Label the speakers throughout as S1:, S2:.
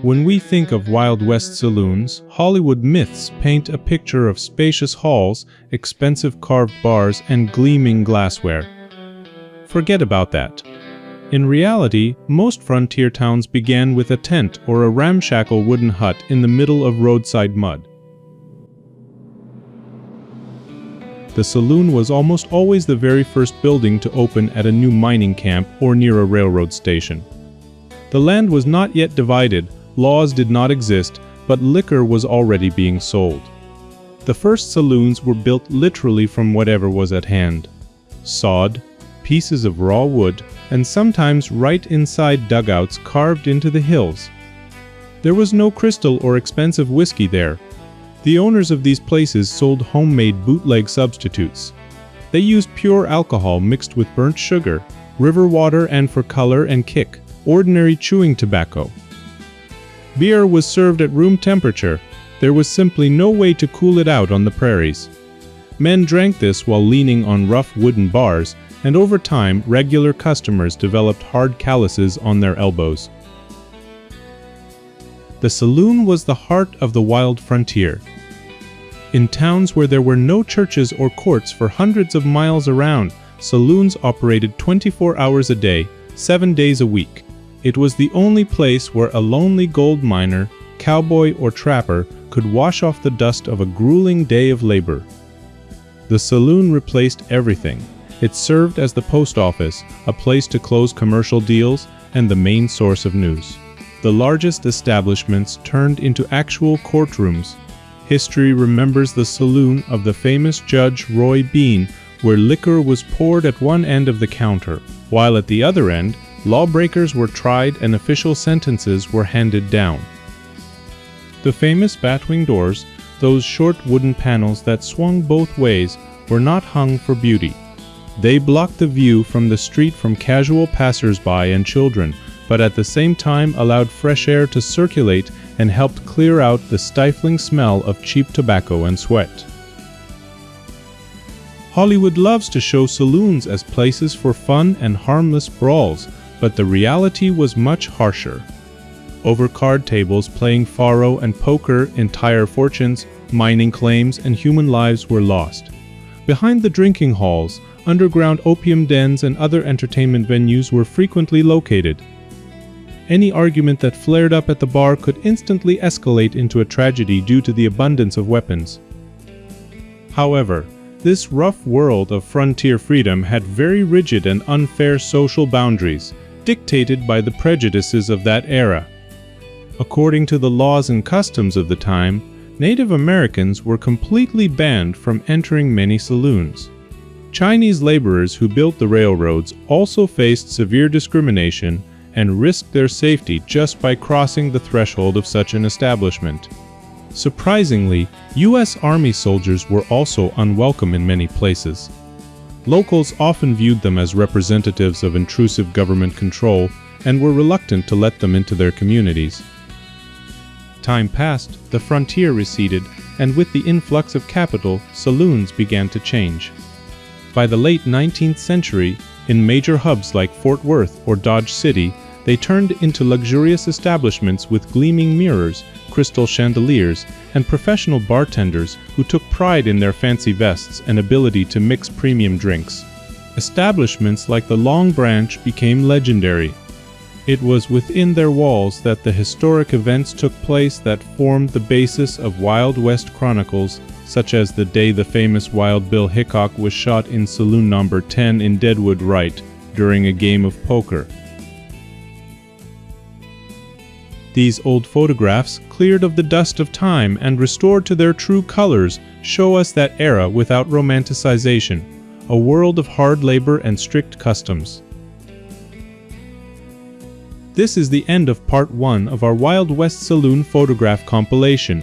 S1: When we think of Wild West saloons, Hollywood myths paint a picture of spacious halls, expensive carved bars, and gleaming glassware. Forget about that. In reality, most frontier towns began with a tent or a ramshackle wooden hut in the middle of roadside mud. The saloon was almost always the very first building to open at a new mining camp or near a railroad station. The land was not yet divided, laws did not exist, but liquor was already being sold. The first saloons were built literally from whatever was at hand: sod, pieces of raw wood, and sometimes right inside dugouts carved into the hills. There was no crystal or expensive whiskey there. The owners of these places sold homemade bootleg substitutes. They used pure alcohol mixed with burnt sugar, river water, and for color and kick, ordinary chewing tobacco. Beer was served at room temperature. There was simply no way to cool it out on the prairies. Men drank this while leaning on rough wooden bars, and over time, regular customers developed hard calluses on their elbows. The saloon was the heart of the wild frontier. In towns where there were no churches or courts for hundreds of miles around, saloons operated 24 hours a day, 7 days a week. It was the only place where a lonely gold miner, cowboy, or trapper could wash off the dust of a grueling day of labor. The saloon replaced everything. It served as the post office, a place to close commercial deals, and the main source of news. The largest establishments turned into actual courtrooms. History remembers the saloon of the famous Judge Roy Bean, where liquor was poured at one end of the counter, while at the other end, lawbreakers were tried and official sentences were handed down. The famous batwing doors, those short wooden panels that swung both ways, were not hung for beauty. They blocked the view from the street from casual passers-by and children, but at the same time allowed fresh air to circulate and helped clear out the stifling smell of cheap tobacco and sweat. Hollywood loves to show saloons as places for fun and harmless brawls, but the reality was much harsher. Over card tables playing faro and poker, entire fortunes, mining claims, and human lives were lost. Behind the drinking halls, underground opium dens and other entertainment venues were frequently located. Any argument that flared up at the bar could instantly escalate into a tragedy due to the abundance of weapons. However, this rough world of frontier freedom had very rigid and unfair social boundaries, dictated by the prejudices of that era. According to the laws and customs of the time, Native Americans were completely banned from entering many saloons. Chinese laborers who built the railroads also faced severe discrimination and risked their safety just by crossing the threshold of such an establishment. Surprisingly, U.S. Army soldiers were also unwelcome in many places. Locals often viewed them as representatives of intrusive government control and were reluctant to let them into their communities. Time passed, the frontier receded, and with the influx of capital, saloons began to change. By the late 19th century, in major hubs like Fort Worth or Dodge City, they turned into luxurious establishments with gleaming mirrors, crystal chandeliers, and professional bartenders who took pride in their fancy vests and ability to mix premium drinks. Establishments like the Long Branch became legendary. It was within their walls that the historic events took place that formed the basis of Wild West chronicles, such as the day the famous Wild Bill Hickok was shot in Saloon No. 10 in Deadwood right during a game of poker. These old photographs, cleared of the dust of time and restored to their true colors, show us that era without romanticization, a world of hard labor and strict customs. This is the end of part 1 of our Wild West Saloon photograph compilation.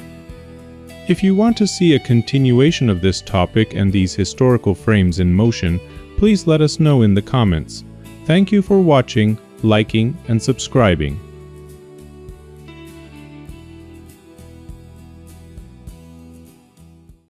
S1: If you want to see a continuation of this topic and these historical frames in motion, please let us know in the comments. Thank you for watching, liking, and subscribing.